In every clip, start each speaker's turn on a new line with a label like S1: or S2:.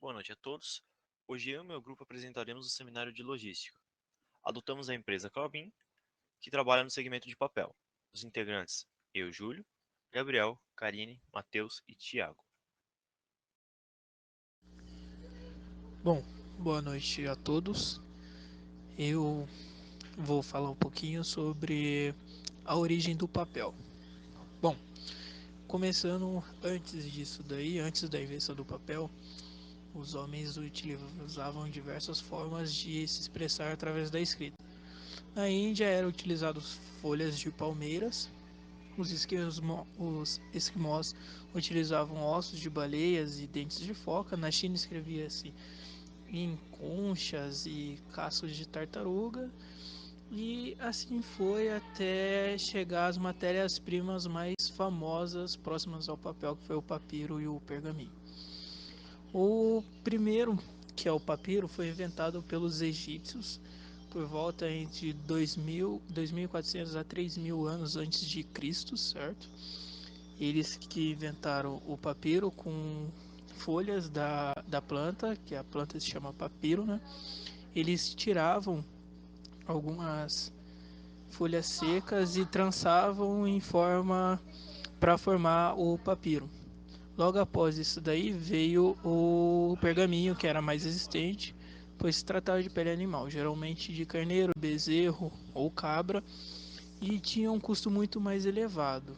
S1: Boa noite a todos. Hoje eu e meu grupo apresentaremos o seminário de logística. Adotamos a empresa Clabin, que trabalha no segmento de papel. Os integrantes, eu, Júlio, Gabriel, Karine, Matheus e Tiago.
S2: Bom, boa noite a todos. Eu vou falar um pouquinho sobre a origem do papel. Bom, começando antes disso daí, antes da invenção do papel, os homens utilizavam diversas formas de se expressar através da escrita. Na Índia eram utilizadas folhas de palmeiras, os esquimós utilizavam ossos de baleias e dentes de foca. Na China escrevia-se em conchas e cascos de tartaruga. E assim foi até chegar às matérias-primas mais famosas próximas ao papel, que foi o papiro e o pergaminho. O primeiro, que é o papiro, foi inventado pelos egípcios por volta entre 2.400 a 3.000 anos antes de Cristo, certo? Eles que inventaram o papiro com folhas da planta, que a planta se chama papiro, né? Eles tiravam algumas folhas secas e trançavam em forma para formar o papiro. Logo após isso daí veio o pergaminho, que era mais resistente, pois se tratava de pele animal, geralmente de carneiro, bezerro ou cabra, e tinha um custo muito mais elevado.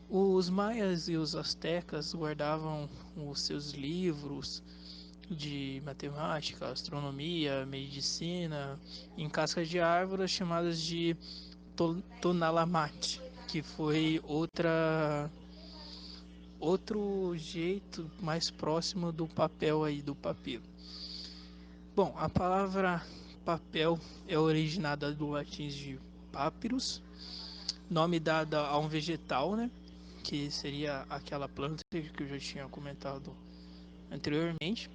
S2: Os maias e os astecas guardavam os seus livros de matemática, astronomia, medicina em cascas de árvores chamadas de Tonalamat, que foi outro jeito mais próximo do papel aí, do papiro. Bom, a palavra papel é originada do latim de papyrus, nome dado a um vegetal, né, que seria aquela planta que eu já tinha comentado anteriormente.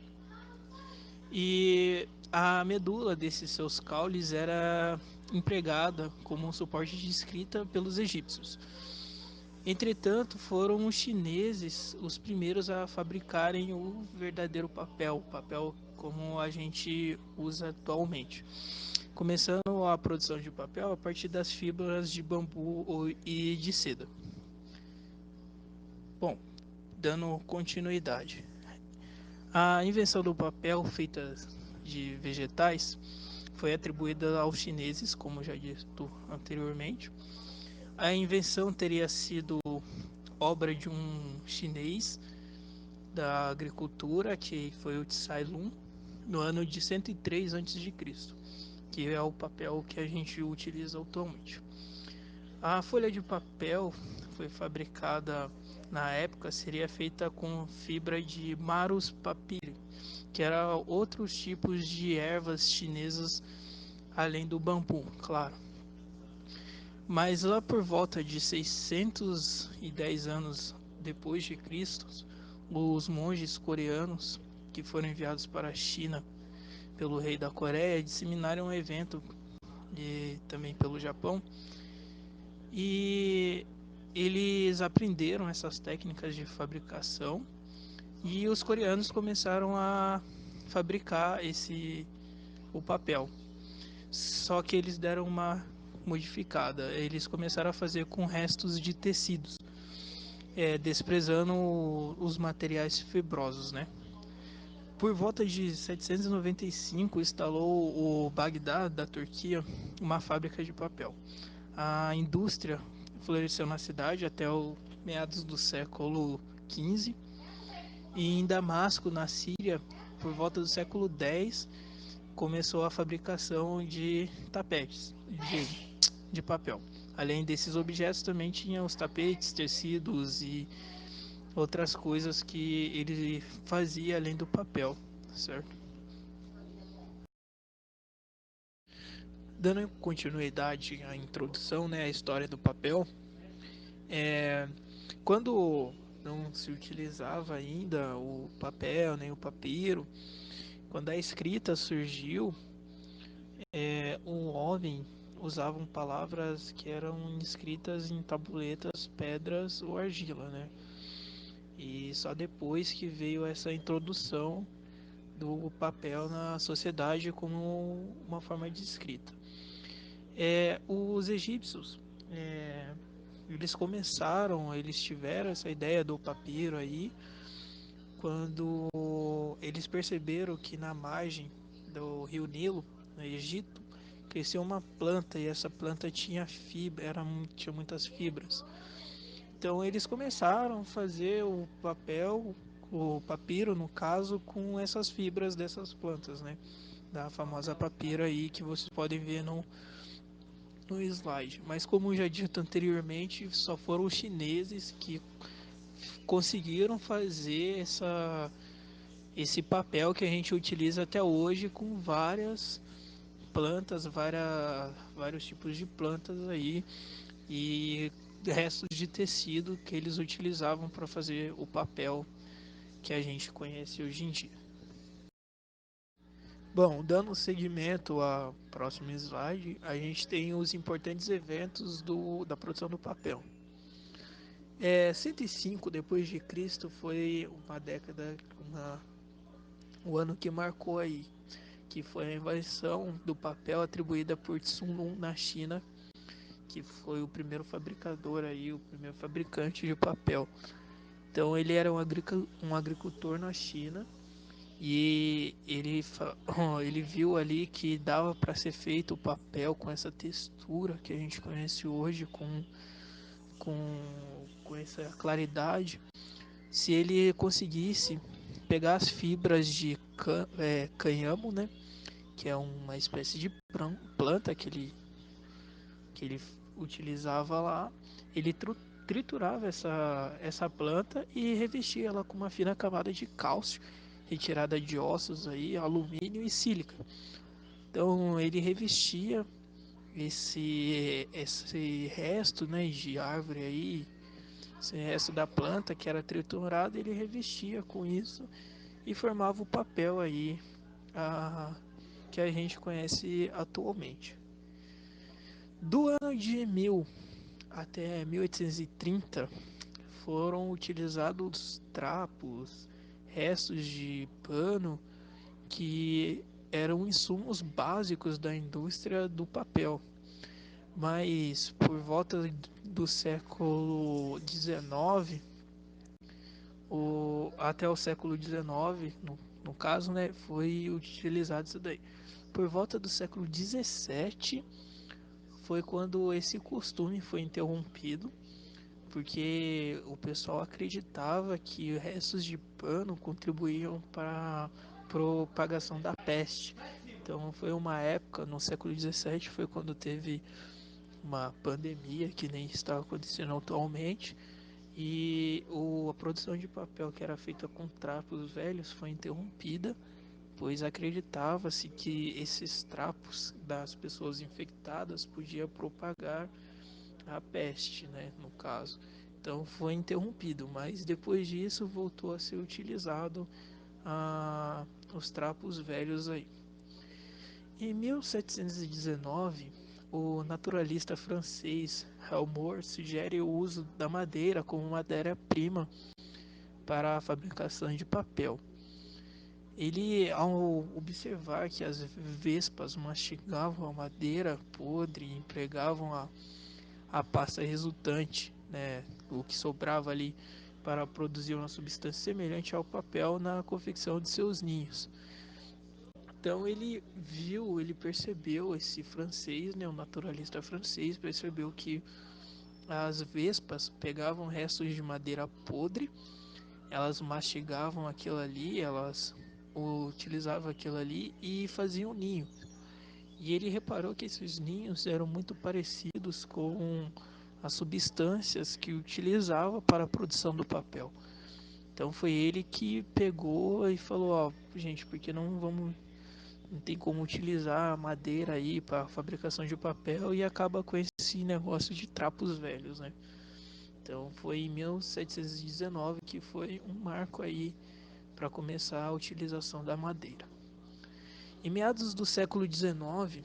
S2: E a medula desses seus caules era empregada como um suporte de escrita pelos egípcios. Entretanto, foram os chineses os primeiros a fabricarem o verdadeiro papel, o papel como a gente usa atualmente. Começando a produção de papel a partir das fibras de bambu e de seda. Bom, dando continuidade. A invenção do papel feita de vegetais foi atribuída aos chineses, como já dito anteriormente. A invenção teria sido obra de um chinês da agricultura, que foi o Tsai Lung, no ano de 103 a.C., que é o papel que a gente utiliza atualmente. A folha de papel foi fabricada na época, seria feita com fibra de Marus papyri, que era outros tipos de ervas chinesas além do bambu, claro. Mas lá por volta de 610 anos depois de Cristo, os monges coreanos que foram enviados para a China pelo rei da Coreia disseminaram um evento também pelo Japão, e eles aprenderam essas técnicas de fabricação e os coreanos começaram a fabricar o papel. Só que eles deram uma modificada. Eles começaram a fazer com restos de tecidos, desprezando os materiais fibrosos, né? Por volta de 795, instalou o Bagdá da Turquia uma fábrica de papel. A indústria floresceu na cidade até o meados do século XV, e em Damasco, na Síria, por volta do século X, começou a fabricação de tapetes de papel. Além desses objetos, também tinha os tapetes, tecidos e outras coisas que ele fazia além do papel, certo? Dando continuidade à introdução, né, à história do papel, é, quando não se utilizava ainda o papel nem o papiro, quando a escrita surgiu, um homem usavam palavras que eram escritas em tabuletas, pedras ou argila, né? E só depois que veio essa introdução do papel na sociedade como uma forma de escrita. Os egípcios, é, eles tiveram essa ideia do papiro aí quando eles perceberam que na margem do rio Nilo, no Egito, cresceu uma planta e essa planta tinha fibra, tinha muitas fibras. Então eles começaram a fazer o papiro no caso, com essas fibras dessas plantas, né? Da famosa papira aí que vocês podem ver no slide. Mas como já dito anteriormente, só foram os chineses que conseguiram fazer esse papel que a gente utiliza até hoje com várias plantas, vários tipos de plantas aí e restos de tecido que eles utilizavam para fazer o papel que a gente conhece hoje em dia. Bom, dando seguimento ao próximo slide, a gente tem os importantes eventos da produção do papel. 105 depois de Cristo foi uma década, o ano que marcou aí, que foi a invenção do papel atribuída por Tsun na China, que foi o primeiro fabricador aí, o primeiro fabricante de papel. Então ele era um agricultor na China e ele viu ali que dava para ser feito o papel com essa textura que a gente conhece hoje, com, com essa claridade, se ele conseguisse pegar as fibras de cânhamo, né, que é uma espécie de planta que ele utilizava lá, ele triturava essa planta e revestia ela com uma fina camada de cálcio, retirada de ossos aí, alumínio e sílica. Então ele revestia esse resto, né, de árvore aí, esse resto da planta que era triturado, ele revestia com isso e formava o papel aí a, que a gente conhece atualmente. Do ano de 1000 até 1830 foram utilizados trapos, restos de pano que eram insumos básicos da indústria do papel. Mas por volta do século XIX, até o século XIX, no caso, né, foi utilizado isso daí. Por volta do século XVII foi quando esse costume foi interrompido, porque o pessoal acreditava que restos de pano contribuíam para a propagação da peste. Então foi uma época, no século XVII, foi quando teve uma pandemia que nem está acontecendo atualmente, e a produção de papel que era feita com trapos velhos foi interrompida, pois acreditava-se que esses trapos das pessoas infectadas podia propagar a peste, né, no caso. Então foi interrompido, mas depois disso voltou a ser utilizado os trapos velhos aí. Em 1719, o naturalista francês Helmont sugere o uso da madeira como matéria-prima para a fabricação de papel. Ele, ao observar que as vespas mastigavam a madeira podre e empregavam a pasta resultante, né, o que sobrava ali para produzir uma substância semelhante ao papel na confecção de seus ninhos. Então ele percebeu, esse francês, né, um naturalista francês, percebeu que as vespas pegavam restos de madeira podre, elas mastigavam aquilo ali, elas utilizavam aquilo ali e faziam ninho. E ele reparou que esses ninhos eram muito parecidos com as substâncias que utilizava para a produção do papel. Então foi ele que pegou e falou, ó, gente, porque não tem como utilizar a madeira aí para a fabricação de papel e acaba com esse negócio de trapos velhos, né? Então foi em 1719 que foi um marco aí para começar a utilização da madeira. Em meados do século XIX,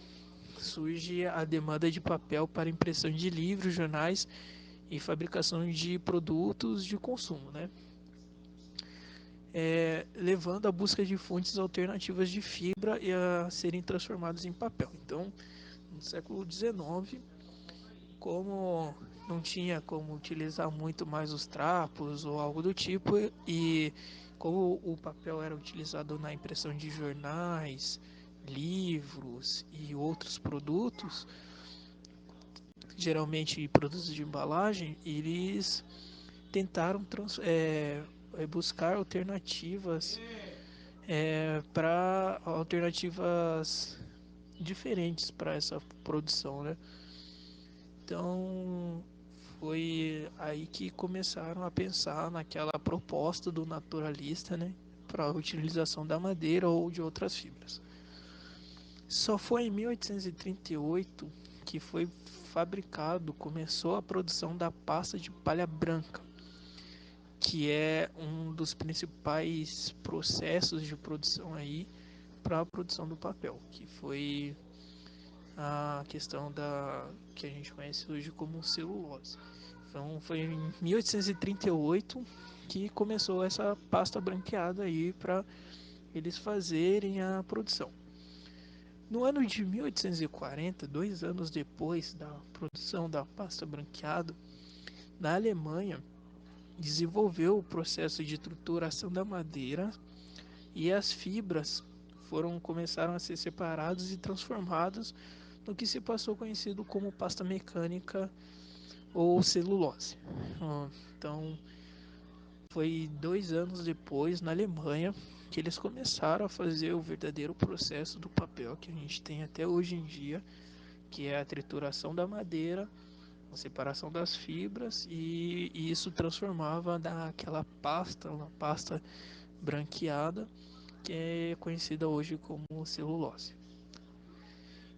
S2: surge a demanda de papel para impressão de livros, jornais e fabricação de produtos de consumo, né? levando à busca de fontes alternativas de fibra e a serem transformadas em papel. Então, no século XIX, como não tinha como utilizar muito mais os trapos ou algo do tipo, e como o papel era utilizado na impressão de jornais, livros e outros produtos, geralmente produtos de embalagem, eles tentaram buscar alternativas para alternativas diferentes para essa produção, né? Então foi aí que começaram a pensar naquela proposta do naturalista, né, para a utilização da madeira ou de outras fibras. Só foi em 1838 que foi fabricado, começou a produção da pasta de palha branca, que é um dos principais processos de produção aí para a produção do papel, que foi a questão da que a gente conhece hoje como celulose. Então foi em 1838 que começou essa pasta branqueada aí para eles fazerem a produção. No ano de 1840, 2 anos depois da produção da pasta branqueada, na Alemanha desenvolveu o processo de trituração da madeira e as fibras começaram a ser separadas e transformadas no que se passou conhecido como pasta mecânica ou celulose. Então, foi 2 anos depois, na Alemanha, que eles começaram a fazer o verdadeiro processo do papel que a gente tem até hoje em dia, que é a trituração da madeira, a separação das fibras e isso transformava naquela pasta, uma pasta branqueada, que é conhecida hoje como celulose.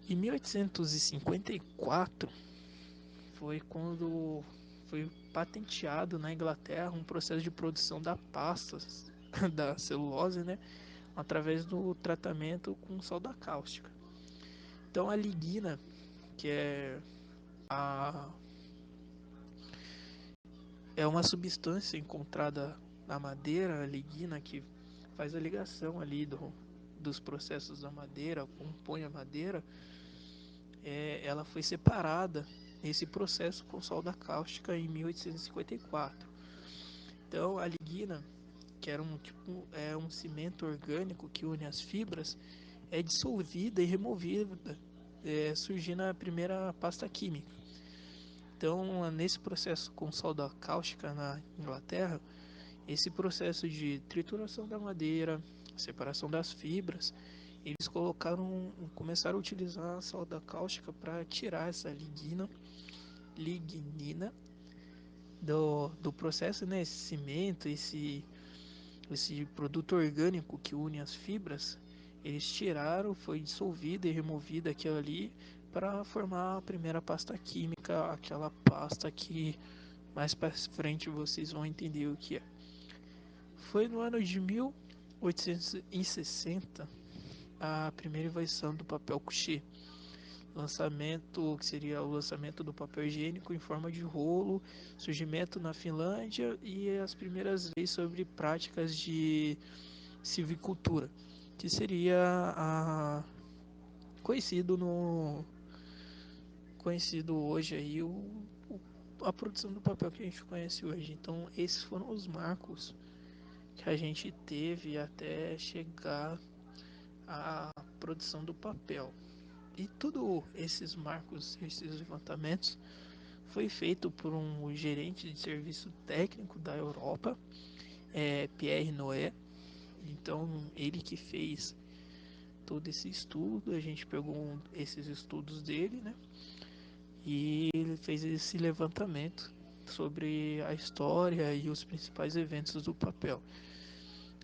S2: Em 1854 foi quando foi patenteado na Inglaterra um processo de produção da pasta da celulose, né, através do tratamento com soda cáustica. Então a lignina, que a, é uma substância encontrada na madeira, a lignina, que faz a ligação ali dos processos da madeira, compõe a madeira, ela foi separada nesse processo com solda cáustica em 1854. Então a lignina, que era um cimento orgânico que une as fibras, é dissolvida e removida, surgindo a primeira pasta química. Então, nesse processo com solda cáustica na Inglaterra, esse processo de trituração da madeira, separação das fibras, eles começaram a utilizar a solda cáustica para tirar essa lignina do processo, né? Esse cimento, esse produto orgânico que une as fibras, eles tiraram, foi dissolvida e removida aquilo ali para formar a primeira pasta química, aquela pasta que mais para frente vocês vão entender o que é. Foi no ano de 1860 a primeira invenção do papel couché, lançamento que seria o lançamento do papel higiênico em forma de rolo, surgimento na Finlândia e as primeiras leis sobre práticas de silvicultura, que seria conhecido no conhecido hoje aí a produção do papel que a gente conhece hoje. Então esses foram os marcos que a gente teve até chegar à produção do papel. E tudo esses marcos, esses levantamentos, foi feito por um gerente de serviço técnico da Europa, Pierre Noé. Então ele que fez todo esse estudo, a gente pegou esses estudos dele, né? E ele fez esse levantamento sobre a história e os principais eventos do papel.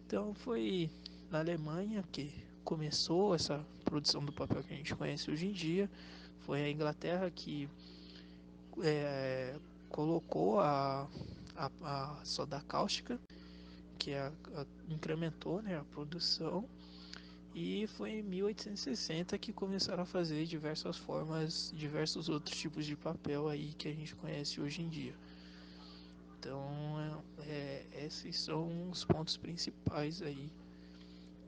S2: Então foi na Alemanha que começou essa produção do papel que a gente conhece hoje em dia. Foi a Inglaterra que colocou a soda cáustica, que incrementou, né, a produção. E foi em 1860 que começaram a fazer diversas formas, diversos outros tipos de papel aí que a gente conhece hoje em dia. Então Esses são os pontos principais aí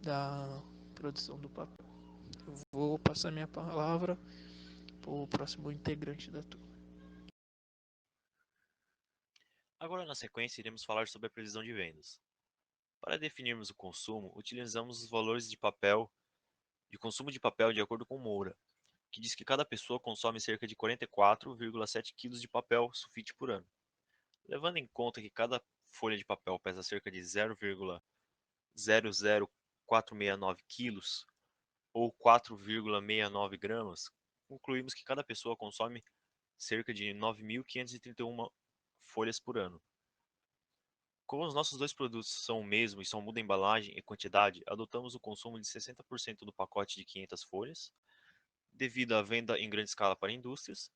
S2: da produção do papel. Eu vou passar minha palavra para o próximo integrante da turma.
S1: Agora, na sequência, iremos falar sobre a previsão de vendas. Para definirmos o consumo, utilizamos os valores de consumo de papel de acordo com Moura, que diz que cada pessoa consome cerca de 44,7 kg de papel sulfite por ano. Levando em conta que cada folha de papel pesa cerca de 0,00469 kg ou 4,69 gramas, concluímos que cada pessoa consome cerca de 9.531 folhas por ano. Como os nossos dois produtos são o mesmo e só muda a embalagem e quantidade, adotamos o consumo de 60% do pacote de 500 folhas, devido à venda em grande escala para indústrias,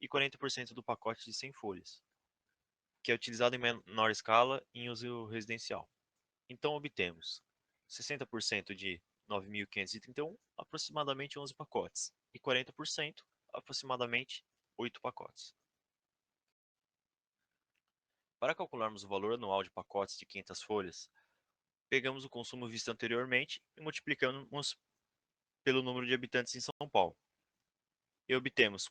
S1: e 40% do pacote de 100 folhas, que é utilizado em menor escala em uso residencial. Então obtemos 60% de 9.531, aproximadamente 11 pacotes, e 40%, aproximadamente 8 pacotes. Para calcularmos o valor anual de pacotes de 500 folhas, pegamos o consumo visto anteriormente e multiplicamos pelo número de habitantes em São Paulo. E obtemos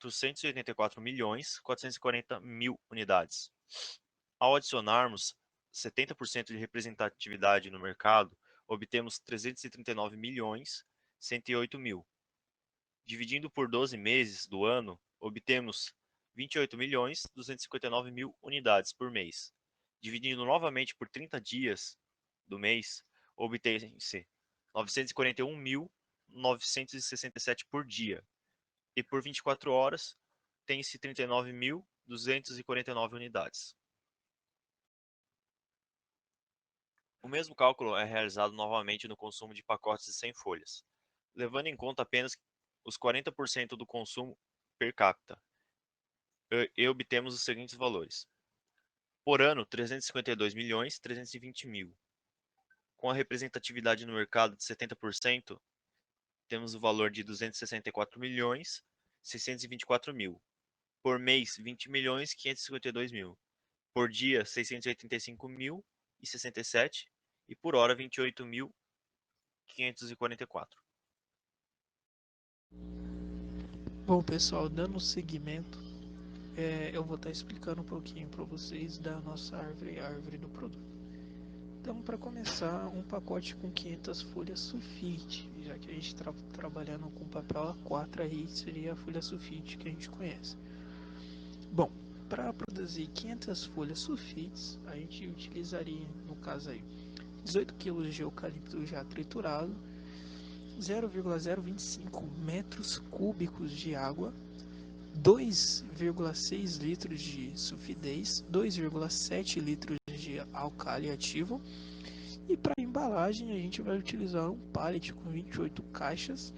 S1: 484.440.000 unidades. Ao adicionarmos 70% de representatividade no mercado, obtemos 339.108.000. Dividindo por 12 meses do ano, obtemos 28.259.000 unidades por mês. Dividindo novamente por 30 dias do mês, obtém-se 941.967 por dia. E por 24 horas, tem-se 39.249 unidades. O mesmo cálculo é realizado novamente no consumo de pacotes de 100 folhas, levando em conta apenas os 40% do consumo per capita, e obtemos os seguintes valores. Por ano, 352.320.000. Com a representatividade no mercado de 70%, temos o valor de 264.624.000. Por mês, 20.552.000. Por dia, 685.067. E por hora, 28.544.
S2: Bom, pessoal, dando seguimento, eu vou estar explicando um pouquinho para vocês da nossa árvore, a árvore do produto. Então, para começar, um pacote com 500 folhas sulfite, já que a gente está trabalhando com papel A4, aí seria a folha sulfite que a gente conhece. Bom, para produzir 500 folhas sulfites, a gente utilizaria, no caso aí, 18 kg de eucalipto já triturado, 0,025 metros cúbicos de água, 2,6 litros de sulfidez, 2,7 litros de álcali ativo. E para embalagem a gente vai utilizar um pallet com 28 caixas.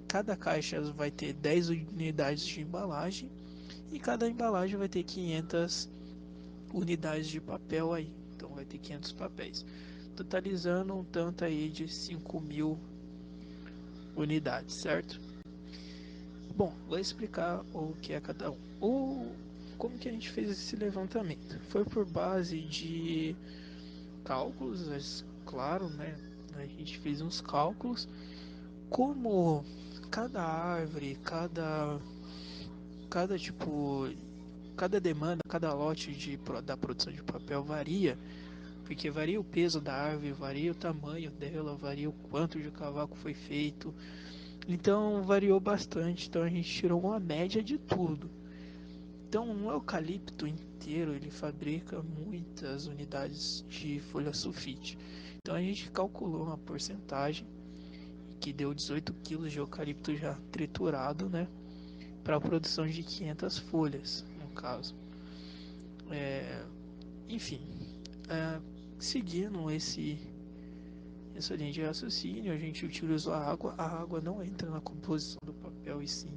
S2: Cada caixa vai ter 10 unidades de embalagem e cada embalagem vai ter 500 unidades de papel aí. Então vai ter 500 papéis, totalizando um tanto aí de 5.000 unidades, certo? Bom, vou explicar o que é cada um. Como que a gente fez esse levantamento? Foi por base de cálculos, mas, claro, né? A gente fez uns cálculos. Como cada árvore, cada tipo, cada demanda, cada lote da produção de papel varia, porque varia o peso da árvore, varia o tamanho dela, varia o quanto de cavaco foi feito. Então variou bastante, então a gente tirou uma média de tudo. Então um eucalipto inteiro ele fabrica muitas unidades de folha sulfite. Então a gente calculou uma porcentagem que deu 18 kg de eucalipto já triturado, né, para a produção de 500 folhas, no caso. Enfim, é, seguindo essa linha de raciocínio, a gente utilizou a água. A água não entra na composição do papel e sim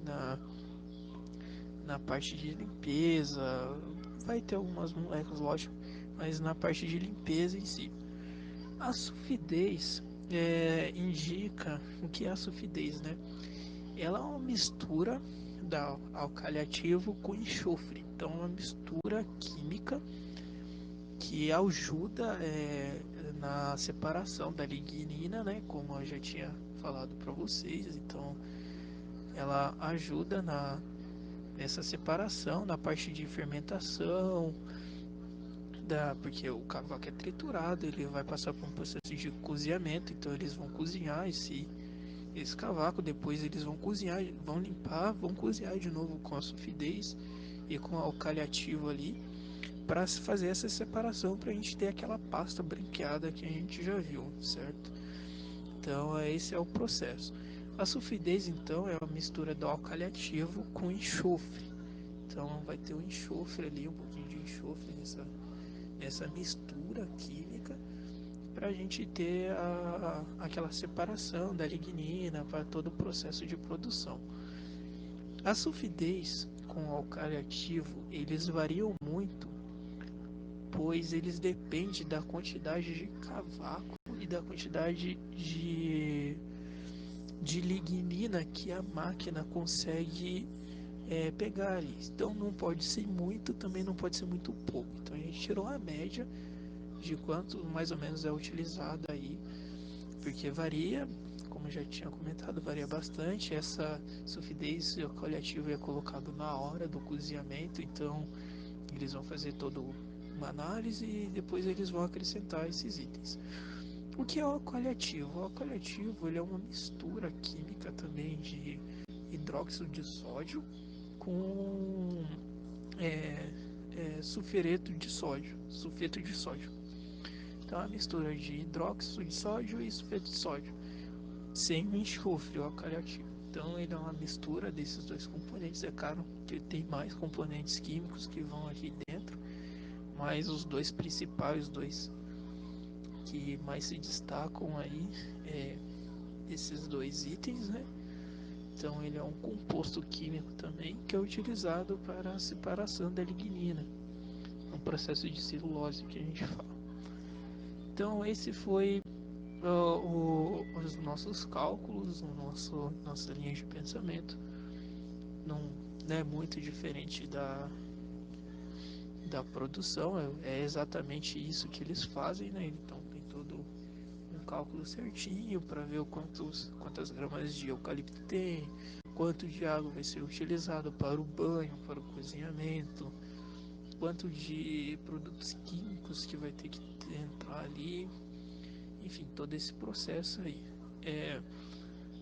S2: na parte de limpeza. Vai ter algumas moléculas, lógico, mas na parte de limpeza em si. A sulfidez indica o que é a sulfidez, né? Ela é uma mistura da álcali ativo com enxofre. Então, é uma mistura química que ajuda na separação da lignina, né? Como eu já tinha falado para vocês. Então, ela ajuda nessa separação, na parte de fermentação, porque o cavaco é triturado, ele vai passar por um processo de cozinhamento, então eles vão cozinhar esse cavaco, depois eles vão cozinhar, vão limpar, vão cozinhar de novo com a sulfidez e com o álcali ativo ali, para fazer essa separação, para a gente ter aquela pasta branqueada que a gente já viu, certo? Então esse é o processo. A sulfidez então é a mistura do álcali ativo com enxofre. Então vai ter um enxofre ali, um pouquinho de enxofre nessa mistura química, para a gente ter aquela separação da lignina para todo o processo de produção. A sulfidez com o álcali ativo eles variam muito, pois eles dependem da quantidade de cavaco e da quantidade de lignina que a máquina consegue pegar ali. Então não pode ser muito, também não pode ser muito pouco. Então a gente tirou a média de quanto mais ou menos é utilizado aí, porque varia, como já tinha comentado, varia bastante. Essa sulfidez coletiva é colocado na hora do cozinhamento, então eles vão fazer toda uma análise e depois eles vão acrescentar esses itens. O que é o álcool ativo? O álcool ativo ele é uma mistura química também de hidróxido de sódio com sulfureto de sódio, sulfeto de sódio. Então, é uma mistura de hidróxido de sódio e sulfeto de sódio, sem o enxofre, o álcool ativo. Então, ele é uma mistura desses dois componentes. É claro que tem mais componentes químicos que vão aqui dentro, mas os dois principais, os dois que mais se destacam aí, é esses dois itens, né? Então, ele é um composto químico também que é utilizado para a separação da lignina, um processo de celulose que a gente fala. Então, esse foi os nossos cálculos, nossa linha de pensamento. Não é muito diferente da produção, é exatamente isso que eles fazem, né? Então tem todo um cálculo certinho para ver quantas gramas de eucalipto tem, quanto de água vai ser utilizado para o banho, para o cozinhamento, quanto de produtos químicos que vai ter que entrar ali, enfim, todo esse processo aí.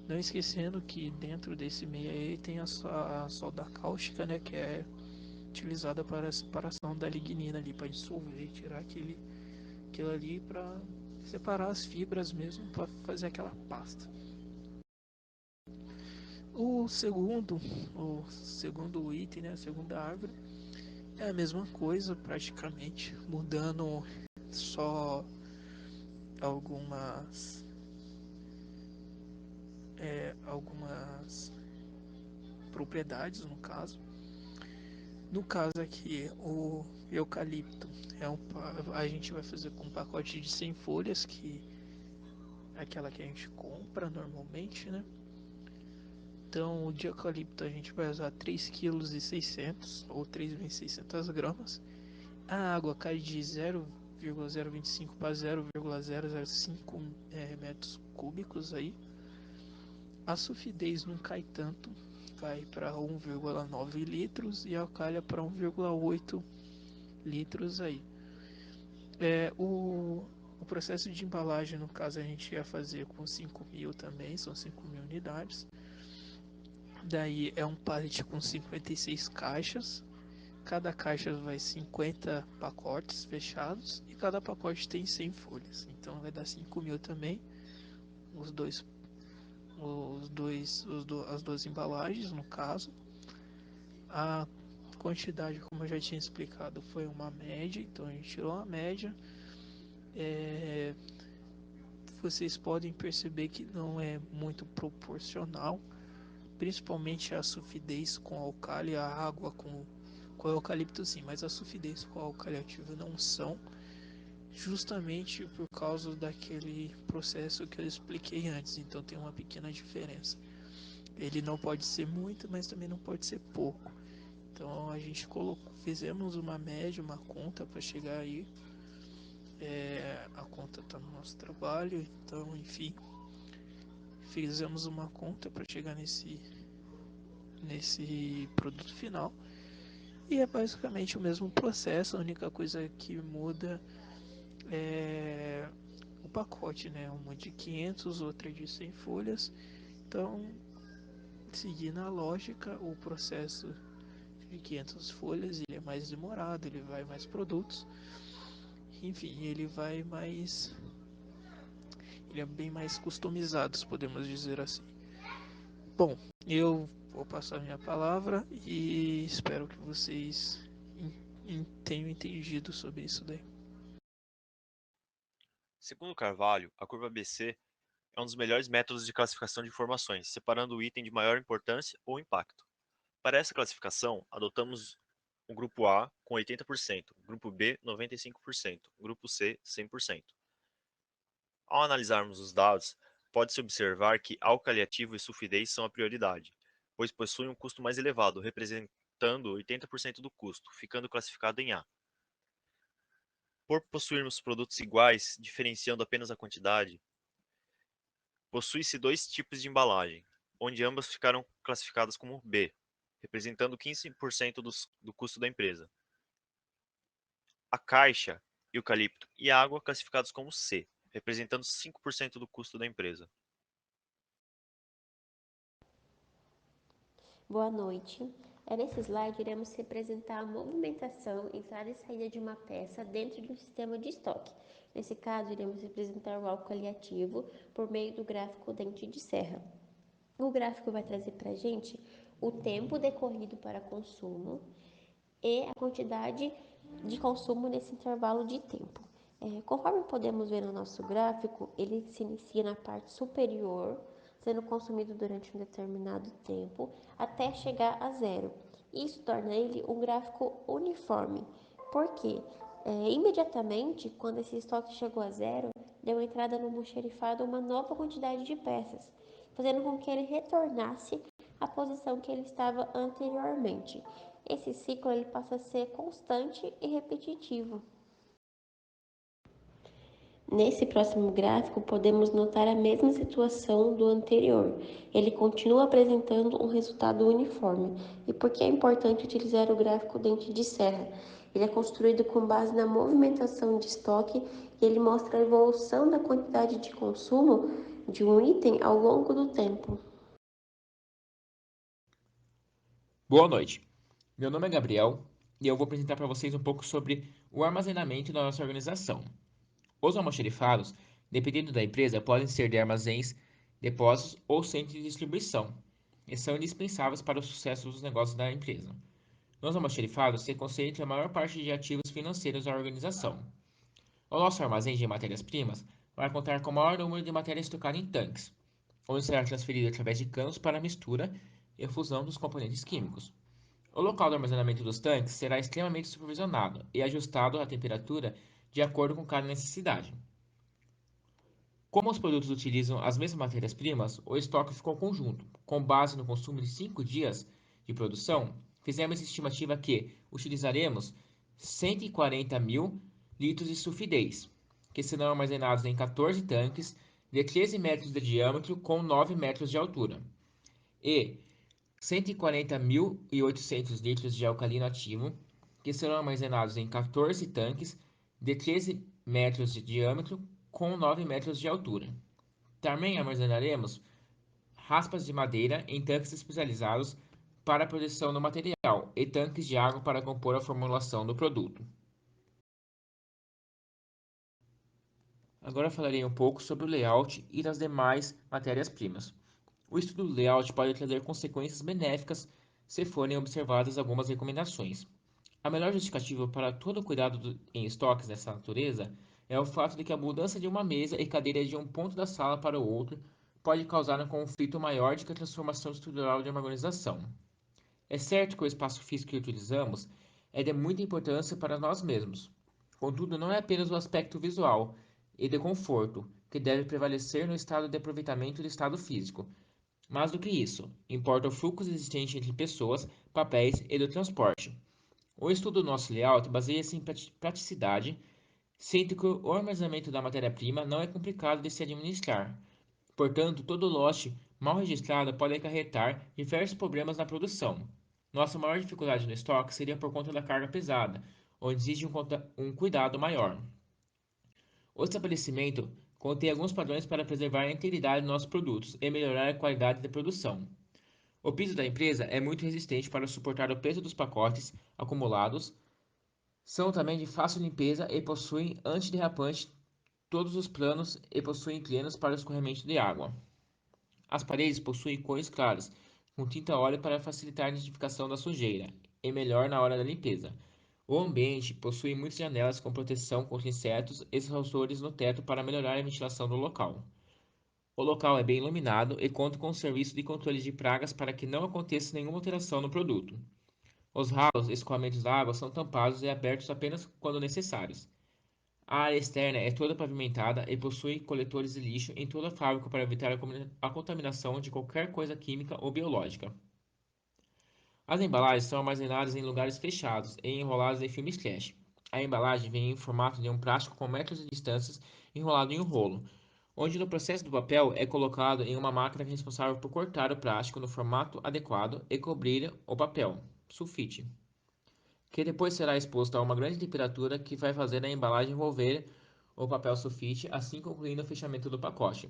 S2: Não esquecendo que dentro desse meio aí tem a solda cáustica, né, que é utilizada para a separação da lignina ali, para dissolver, tirar aquilo ali para separar as fibras mesmo, para fazer aquela pasta. O segundo, o segundo item, né, a segunda árvore, é a mesma coisa praticamente, mudando só algumas algumas propriedades no caso. No caso aqui, o eucalipto a gente vai fazer com um pacote de 100 folhas, que é aquela que a gente compra normalmente, né? Então, o de eucalipto a gente vai usar 3,6 kg ou 3.600 gramas. A água cai de 0,025 para 0,005 metros cúbicos aí. A sulfidez não cai tanto, cai para 1,9 litros e a calha para 1,8 litros aí. O processo de embalagem, no caso, a gente ia fazer com 5.000 também, são 5.000 unidades. Daí é um pallet com 56 caixas. Cada caixa vai 50 pacotes fechados e cada pacote tem 100 folhas. Então vai dar 5.000 também. Os dois, as duas embalagens, no caso. A quantidade, como eu já tinha explicado, foi uma média. Então a gente tirou a média. Vocês podem perceber que não é muito proporcional, principalmente a sulfidez com álcali, a água com eucalipto sim, mas a sulfidez com álcali ativo não são, justamente por causa daquele processo que eu expliquei antes, então tem uma pequena diferença. Ele não pode ser muito, mas também não pode ser pouco. Então a gente fizemos uma média, uma conta para chegar aí A conta está no nosso trabalho, então, enfim, fizemos uma conta para chegar nesse produto final. E é basicamente o mesmo processo, a única coisa que muda é o pacote, né? Uma de 500, outra de 100 folhas. Então, seguindo a lógica, o processo de 500 folhas ele é mais demorado, ele vai mais produtos. Enfim, ele é bem mais customizado, podemos dizer assim. Bom, eu vou passar minha palavra e espero que vocês tenham entendido sobre isso daí.
S1: Segundo Carvalho, a curva ABC é um dos melhores métodos de classificação de informações, separando o item de maior importância ou impacto. Para essa classificação, adotamos o grupo A com 80%, grupo B 95%, grupo C 100%. Ao analisarmos os dados, pode-se observar que álcool ativo e sulfidez são a prioridade, pois possuem um custo mais elevado, representando 80% do custo, ficando classificado em A. Por possuirmos produtos iguais, diferenciando apenas a quantidade, possui-se dois tipos de embalagem, onde ambas ficaram classificadas como B, representando 15% do custo da empresa. A caixa, eucalipto e água classificados como C, representando 5% do custo da empresa.
S3: Boa noite. Nesse slide, iremos representar a movimentação, entrada e saída de uma peça dentro do sistema de estoque. Nesse caso, iremos representar o álcool ativo por meio do gráfico dente de serra. O gráfico vai trazer para a gente o tempo decorrido para consumo e a quantidade de consumo nesse intervalo de tempo. Conforme podemos ver no nosso gráfico, ele se inicia na parte superior, sendo consumido durante um determinado tempo, até chegar a zero. Isso torna ele um gráfico uniforme, porque imediatamente, quando esse estoque chegou a zero, deu entrada no almoxarifado uma nova quantidade de peças, fazendo com que ele retornasse à posição que ele estava anteriormente. Esse ciclo ele passa a ser constante e repetitivo. Nesse próximo gráfico, podemos notar a mesma situação do anterior. Ele continua apresentando um resultado uniforme. E por que é importante utilizar o gráfico dente de serra? Ele é construído com base na movimentação de estoque e ele mostra a evolução da quantidade de consumo de um item ao longo do tempo.
S4: Boa noite, meu nome é Gabriel e eu vou apresentar para vocês um pouco sobre o armazenamento da nossa organização. Os almoxarifados, dependendo da empresa, podem ser de armazéns, depósitos ou centros de distribuição e são indispensáveis para o sucesso dos negócios da empresa. Nos almoxarifados se concentra a maior parte de ativos financeiros da organização. O nosso armazém de matérias-primas vai contar com o maior número de matéria estocada em tanques, onde será transferido através de canos para a mistura e fusão dos componentes químicos. O local do armazenamento dos tanques será extremamente supervisionado e ajustado à temperatura de acordo com cada necessidade. Como os produtos utilizam as mesmas matérias-primas, o estoque ficou conjunto. Com base no consumo de 5 dias de produção, fizemos estimativa que utilizaremos 140 mil litros de sulfidez, que serão armazenados em 14 tanques de 13 metros de diâmetro com 9 metros de altura, e 140.800 litros de alcalino ativo, que serão armazenados em 14 tanques de 13 metros de diâmetro com 9 metros de altura. Também armazenaremos raspas de madeira em tanques especializados para a produção do material e tanques de água para compor a formulação do produto. Agora falarei um pouco sobre o layout e das demais matérias-primas. O estudo do layout pode trazer consequências benéficas se forem observadas algumas recomendações. A melhor justificativa para todo o cuidado em estoques dessa natureza é o fato de que a mudança de uma mesa e cadeira de um ponto da sala para o outro pode causar um conflito maior do que a transformação estrutural de uma organização. É certo que o espaço físico que utilizamos é de muita importância para nós mesmos. Contudo, não é apenas o aspecto visual e de conforto que deve prevalecer no estado de aproveitamento do estado físico. Mais do que isso, importa o fluxo existente entre pessoas, papéis e do transporte. O estudo do nosso layout baseia-se em praticidade, sendo que o armazenamento da matéria-prima não é complicado de se administrar. Portanto, todo lote mal registrado pode acarretar diversos problemas na produção. Nossa maior dificuldade no estoque seria por conta da carga pesada, onde exige um cuidado maior. O estabelecimento contém alguns padrões para preservar a integridade dos nossos produtos e melhorar a qualidade da produção. O piso da empresa é muito resistente para suportar o peso dos pacotes acumulados, são também de fácil limpeza e possuem antiderrapante todos os planos e possuem cleanos para o escorrimento de água. As paredes possuem cores claras, com tinta óleo para facilitar a identificação da sujeira e melhor na hora da limpeza. O ambiente possui muitas janelas com proteção contra insetos e exaustores no teto para melhorar a ventilação do local. O local é bem iluminado e conta com um serviço de controle de pragas para que não aconteça nenhuma alteração no produto. Os ralos e escoamentos da água são tampados e abertos apenas quando necessários. A área externa é toda pavimentada e possui coletores de lixo em toda a fábrica para evitar a contaminação de qualquer coisa química ou biológica. As embalagens são armazenadas em lugares fechados e enroladas em filme stretch. A embalagem vem em formato de um plástico com metros de distância enrolado em um rolo, onde no processo do papel é colocado em uma máquina responsável por cortar o plástico no formato adequado e cobrir o papel, sulfite, que depois será exposto a uma grande temperatura que vai fazer a embalagem envolver o papel sulfite, assim concluindo o fechamento do pacote.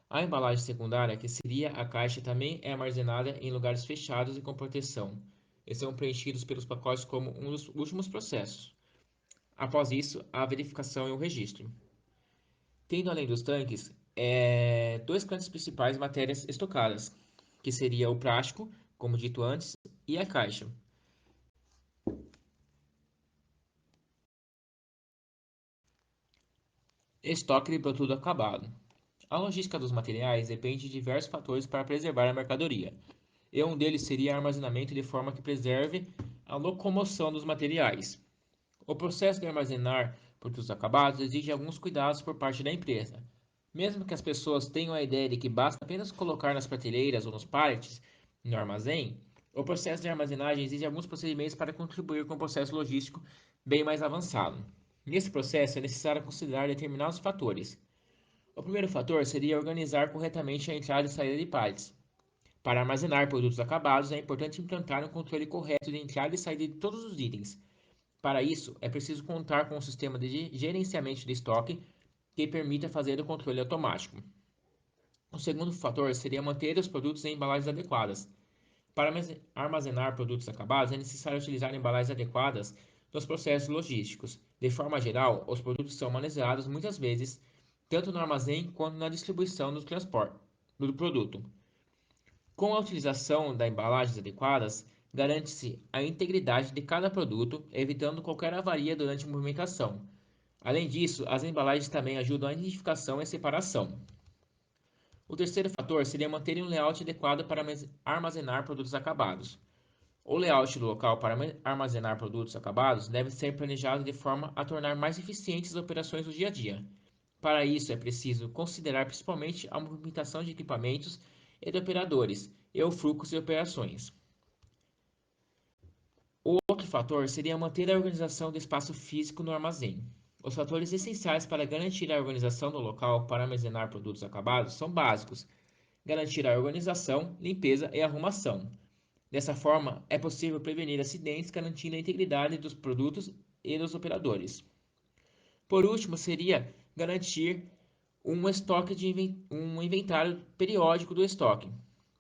S4: A embalagem secundária, que seria a caixa, também é armazenada em lugares fechados e com proteção, e são preenchidos pelos pacotes como um dos últimos processos. Após isso, a verificação e o registro. Tendo além dos tanques, dois cantos principais de matérias estocadas, que seria o plástico, como dito antes, e a caixa. Estoque de produto acabado. A logística dos materiais depende de diversos fatores para preservar a mercadoria, e um deles seria o armazenamento de forma que preserve a locomoção dos materiais. O processo de armazenar produtos acabados exige alguns cuidados por parte da empresa. Mesmo que as pessoas tenham a ideia de que basta apenas colocar nas prateleiras ou nos pallets no armazém, o processo de armazenagem exige alguns procedimentos para contribuir com o processo logístico bem mais avançado. Nesse processo é necessário considerar determinados fatores. O primeiro fator seria organizar corretamente a entrada e saída de pallets. Para armazenar produtos acabados, é importante implantar um controle correto de entrada e saída de todos os itens. Para isso, é preciso contar com um sistema de gerenciamento de estoque que permita fazer o controle automático. O segundo fator seria manter os produtos em embalagens adequadas. Para armazenar produtos acabados, é necessário utilizar embalagens adequadas nos processos logísticos. De forma geral, os produtos são manuseados muitas vezes, tanto no armazém quanto na distribuição do transporte do produto. Com a utilização das embalagens adequadas, garante-se a integridade de cada produto, evitando qualquer avaria durante a movimentação. Além disso, as embalagens também ajudam a identificação e separação. O terceiro fator seria manter um layout adequado para armazenar produtos acabados. O layout do local para armazenar produtos acabados deve ser planejado de forma a tornar mais eficientes as operações do dia a dia. Para isso, é preciso considerar principalmente a movimentação de equipamentos e de operadores e o fluxo de operações. O outro fator seria manter a organização do espaço físico no armazém. Os fatores essenciais para garantir a organização do local para armazenar produtos acabados são básicos: garantir a organização, limpeza e arrumação. Dessa forma, é possível prevenir acidentes, garantindo a integridade dos produtos e dos operadores. Por último, seria garantir um inventário periódico do estoque,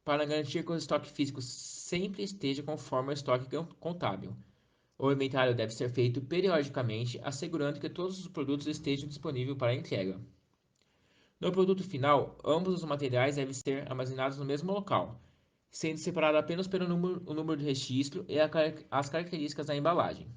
S4: para garantir que o estoque físico sempre esteja conforme o estoque contábil. O inventário deve ser feito periodicamente, assegurando que todos os produtos estejam disponíveis para entrega. No produto final, ambos os materiais devem ser armazenados no mesmo local, sendo separado apenas pelo o número de registro e as características da embalagem.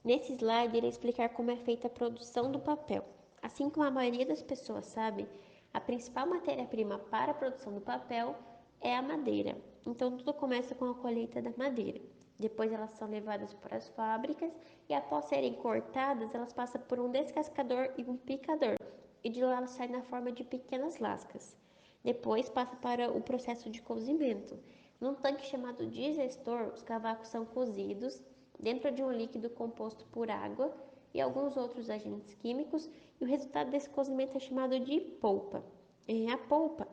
S3: Nesse slide, irei explicar como é feita a produção do papel. Assim como a maioria das pessoas sabe, a principal matéria-prima para a produção do papel é a madeira. Então, tudo começa com a colheita da madeira. Depois, elas são levadas para as fábricas e, após serem cortadas, elas passam por um descascador e um picador. E de lá elas saem na forma de pequenas lascas. Depois, passa para o processo de cozimento. Num tanque chamado digestor, os cavacos são cozidos dentro de um líquido composto por água e alguns outros agentes químicos, e o resultado desse cozimento é chamado de polpa. A polpa,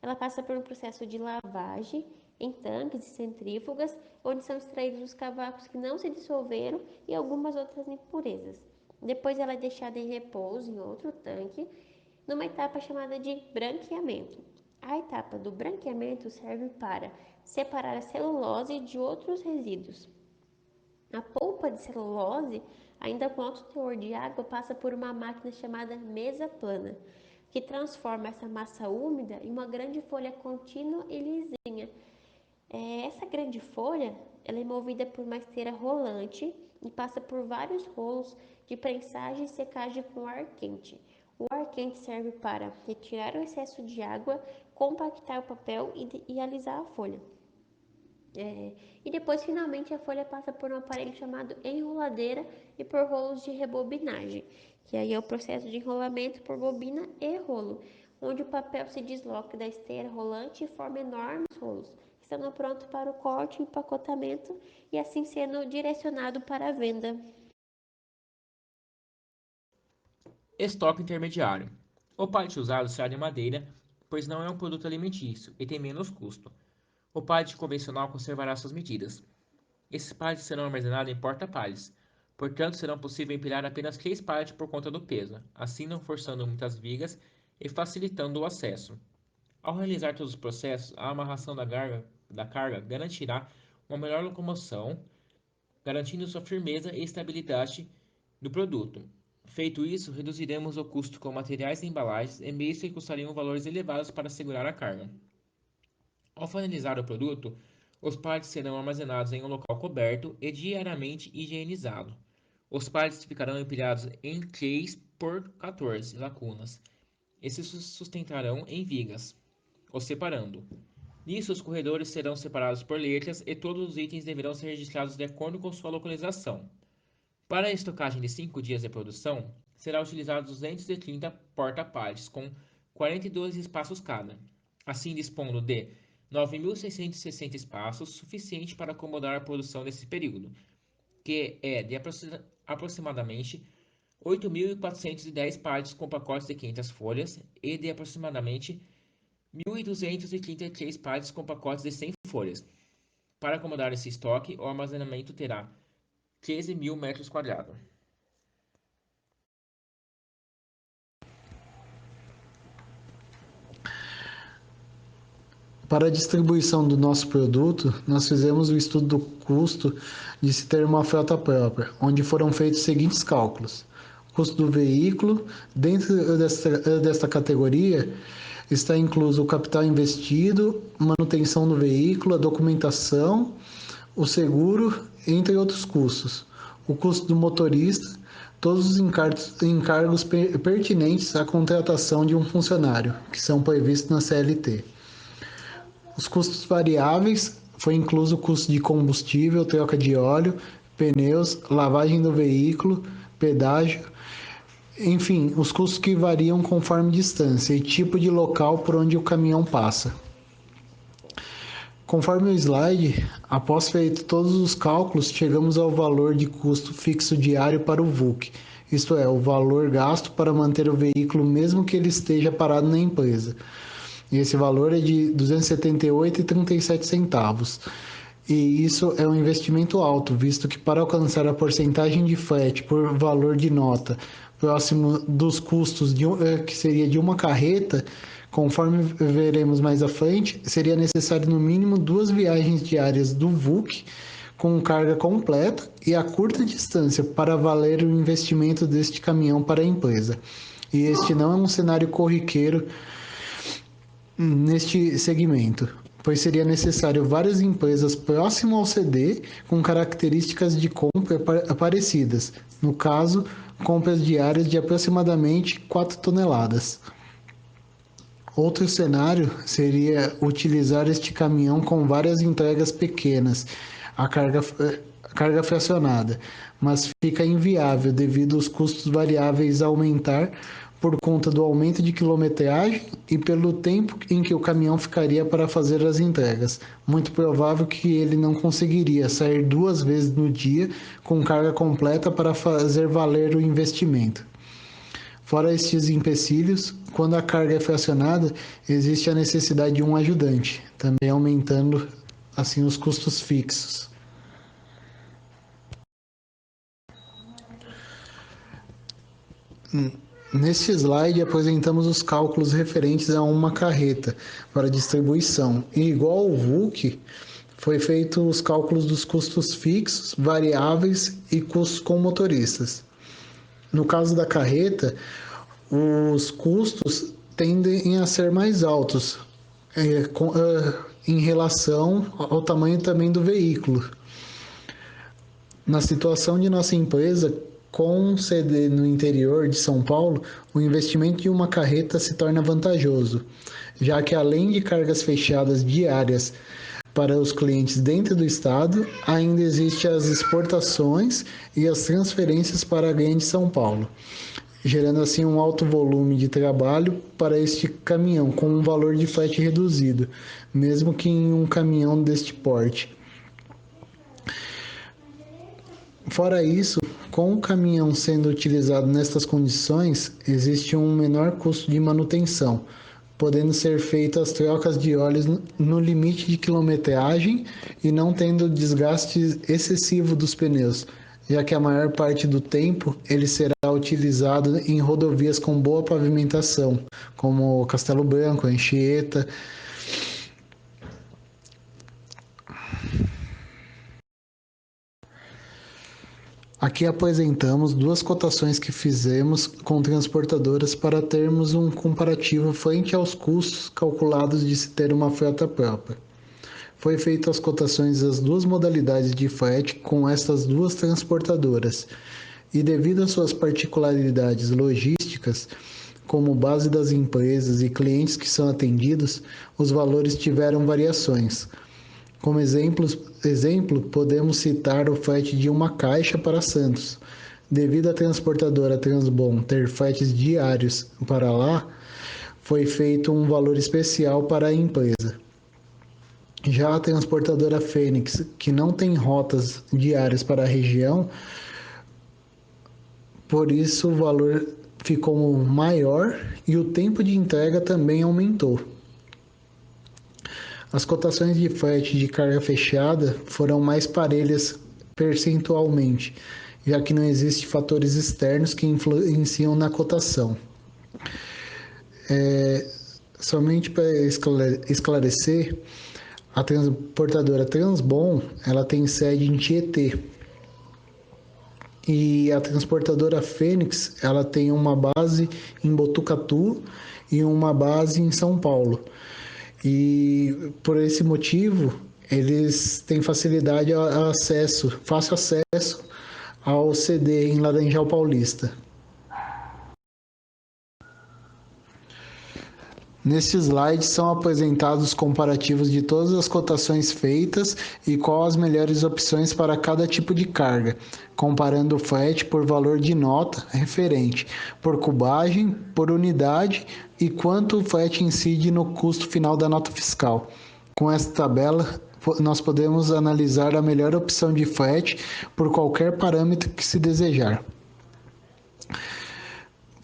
S3: ela passa por um processo de lavagem em tanques e centrífugas, onde são extraídos os cavacos que não se dissolveram e algumas outras impurezas. Depois ela é deixada em repouso em outro tanque, numa etapa chamada de branqueamento. A etapa do branqueamento serve para separar a celulose de outros resíduos. A polpa de celulose, ainda com alto teor de água, passa por uma máquina chamada mesa plana, que transforma essa massa úmida em uma grande folha contínua e lisinha. Essa grande folha, ela é movida por uma esteira rolante e passa por vários rolos de prensagem e secagem com ar quente. O ar quente serve para retirar o excesso de água, compactar o papel e alisar a folha. E depois, finalmente, a folha passa por um aparelho chamado enroladeira e por rolos de rebobinagem, que aí é o processo de enrolamento por bobina e rolo, onde o papel se desloca da esteira rolante e forma enormes rolos, estando pronto para o corte e empacotamento e assim sendo direcionado para a venda.
S4: Estoque intermediário. O pallet usado será de madeira, pois não é um produto alimentício e tem menos custo. O pallet convencional conservará suas medidas. Esses pallets serão armazenados em porta-pallets, portanto serão possível empilhar apenas 3 pallets por conta do peso, assim não forçando muitas vigas e facilitando o acesso. Ao realizar todos os processos, a amarração da carga garantirá uma melhor locomoção, garantindo sua firmeza e estabilidade do produto. Feito isso, reduziremos o custo com materiais e embalagens e meios que custariam valores elevados para segurar a carga. Ao finalizar o produto, os pallets serão armazenados em um local coberto e diariamente higienizado. Os pallets ficarão empilhados em 3 por 14 lacunas e se sustentarão em vigas, os separando. Nisso, os corredores serão separados por letras e todos os itens deverão ser registrados de acordo com sua localização. Para a estocagem de 5 dias de produção, será utilizado 230 porta-pallets com 42 espaços cada, assim dispondo de 9.660 espaços, suficiente para acomodar a produção nesse período, que é de aproximadamente 8.410 pallets com pacotes de 500 folhas e de aproximadamente 1.233 pallets com pacotes de 100 folhas. Para acomodar esse estoque, o armazenamento terá 13.000 metros quadrados.
S5: Para a distribuição do nosso produto, nós fizemos o estudo do custo de se ter uma frota própria, onde foram feitos os seguintes cálculos. O custo do veículo, dentro desta categoria, está incluso o capital investido, manutenção do veículo, a documentação, o seguro, entre outros custos. O custo do motorista, todos os encargos pertinentes à contratação de um funcionário, que são previstos na CLT. Os custos variáveis foi incluso o custo de combustível, troca de óleo, pneus, lavagem do veículo, pedágio, enfim, os custos que variam conforme distância e tipo de local por onde o caminhão passa. Conforme o slide, após feito todos os cálculos, chegamos ao valor de custo fixo diário para o VUC, isto é, o valor gasto para manter o veículo mesmo que ele esteja parado na empresa. E esse valor é de R$ 278,37. E isso é um investimento alto, visto que para alcançar a porcentagem de frete por valor de nota próximo dos custos que seria de uma carreta, conforme veremos mais à frente, seria necessário no mínimo 2 viagens diárias do VUC com carga completa e a curta distância para valer o investimento deste caminhão para a empresa. E este não é um cenário corriqueiro neste segmento, pois seria necessário várias empresas próximas ao CD com características de compra parecidas, no caso, compras diárias de aproximadamente 4 toneladas. Outro cenário seria utilizar este caminhão com várias entregas pequenas, a carga fracionada, mas fica inviável devido aos custos variáveis aumentar por conta do aumento de quilometragem e pelo tempo em que o caminhão ficaria para fazer as entregas. Muito provável que ele não conseguiria sair 2 vezes no dia com carga completa para fazer valer o investimento. Fora estes empecilhos, quando a carga é fracionada, existe a necessidade de um ajudante, também aumentando assim os custos fixos. Neste slide apresentamos os cálculos referentes a uma carreta para distribuição. E igual ao VUC, foi feito os cálculos dos custos fixos, variáveis e custos com motoristas. No caso da carreta, os custos tendem a ser mais altos em relação ao tamanho também do veículo. Na situação de nossa empresa, com sede no interior de São Paulo, o investimento de uma carreta se torna vantajoso, já que além de cargas fechadas diárias para os clientes dentro do estado, ainda existem as exportações e as transferências para a Grande São Paulo, gerando assim um alto volume de trabalho para este caminhão com um valor de frete reduzido, mesmo que em um caminhão deste porte. Fora isso, com o caminhão sendo utilizado nestas condições, existe um menor custo de manutenção, podendo ser feitas as trocas de óleos no limite de quilometragem e não tendo desgaste excessivo dos pneus, já que a maior parte do tempo ele será utilizado em rodovias com boa pavimentação, como Castelo Branco, Anchieta. Aqui apresentamos 2 cotações que fizemos com transportadoras para termos um comparativo frente aos custos calculados de se ter uma frota própria. Foi feito as cotações das 2 modalidades de frete com estas 2 transportadoras, e devido às suas particularidades logísticas, como base das empresas e clientes que são atendidos, os valores tiveram variações. Como exemplo, podemos citar o frete de uma caixa para Santos. Devido à transportadora Transbom ter fretes diários para lá, foi feito um valor especial para a empresa. Já a transportadora Fênix, que não tem rotas diárias para a região, por isso o valor ficou maior e o tempo de entrega também aumentou. As cotações de frete de carga fechada foram mais parelhas percentualmente, já que não existem fatores externos que influenciam na cotação. Somente para esclarecer, a transportadora Transbom ela tem sede em Tietê, e a transportadora Fênix ela tem uma base em Botucatu e uma base em São Paulo. E por esse motivo, eles têm facilidade a fácil acesso ao CD em Laranjal Paulista. Neste slide são apresentados comparativos de todas as cotações feitas e quais as melhores opções para cada tipo de carga, comparando o frete por valor de nota referente, por cubagem, por unidade e quanto o frete incide no custo final da nota fiscal. Com esta tabela, nós podemos analisar a melhor opção de frete por qualquer parâmetro que se desejar.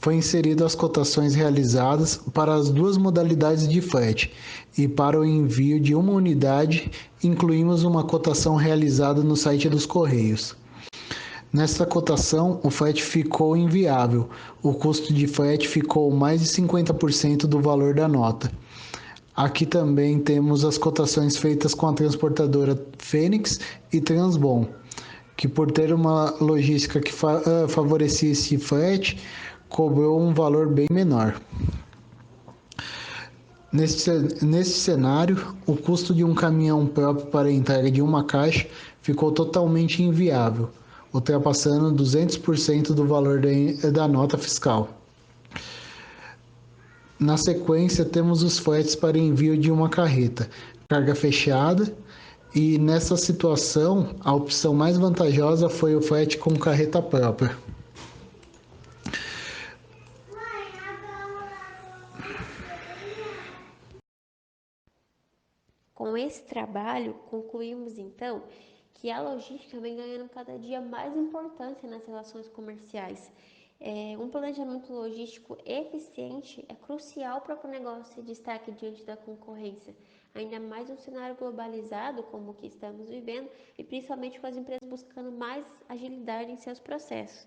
S5: Foi inserido as cotações realizadas para as 2 modalidades de frete, e para o envio de uma unidade, incluímos uma cotação realizada no site dos Correios. Nesta cotação, o frete ficou inviável, o custo de frete ficou mais de 50% do valor da nota. Aqui também temos as cotações feitas com a transportadora Fênix e Transbom, que por ter uma logística que favorecia esse frete, cobrou um valor bem menor. Neste cenário, o custo de um caminhão próprio para a entrega de uma caixa ficou totalmente inviável, ultrapassando 200% do valor da nota fiscal. Na sequência, temos os fretes para envio de uma carreta, carga fechada, e nessa situação, a opção mais vantajosa foi o frete com carreta própria.
S3: Com esse trabalho, concluímos então que a logística vem ganhando cada dia mais importância nas relações comerciais. Um planejamento logístico eficiente é crucial para que o negócio se destaque diante da concorrência, ainda mais no cenário globalizado como o que estamos vivendo e principalmente com as empresas buscando mais agilidade em seus processos.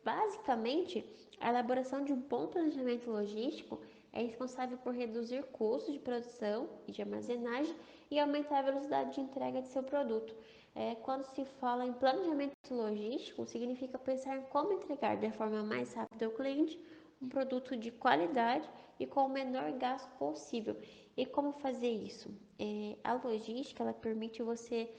S3: Basicamente, a elaboração de um bom planejamento logístico é responsável por reduzir custos de produção e de armazenagem e aumentar a velocidade de entrega de seu produto. Quando se fala em planejamento logístico, significa pensar em como entregar da forma mais rápida ao cliente um produto de qualidade e com o menor gasto possível. E como fazer isso? A logística ela permite você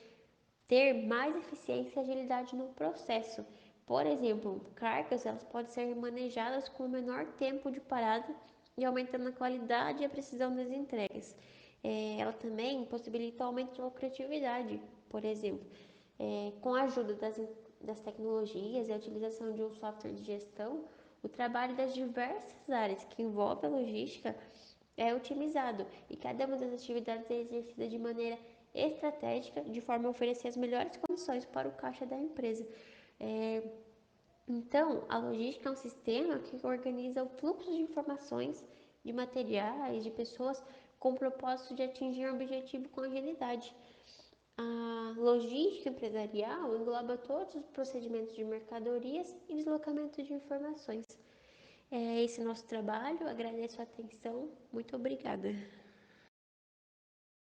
S3: ter mais eficiência e agilidade no processo. Por exemplo, cargas elas podem ser manejadas com menor tempo de parada e aumentando a qualidade e a precisão das entregas. Ela também possibilita o aumento de lucratividade, por exemplo, com a ajuda das tecnologias e a utilização de um software de gestão, o trabalho das diversas áreas que envolvem a logística é otimizado e cada uma das atividades é exercida de maneira estratégica, de forma a oferecer as melhores condições para o caixa da empresa. Então, a logística é um sistema que organiza o fluxo de informações, de materiais, de pessoas, com o propósito de atingir um objetivo com agilidade. A logística empresarial engloba todos os procedimentos de mercadorias e deslocamento de informações. Esse é nosso trabalho, agradeço a atenção, muito obrigada.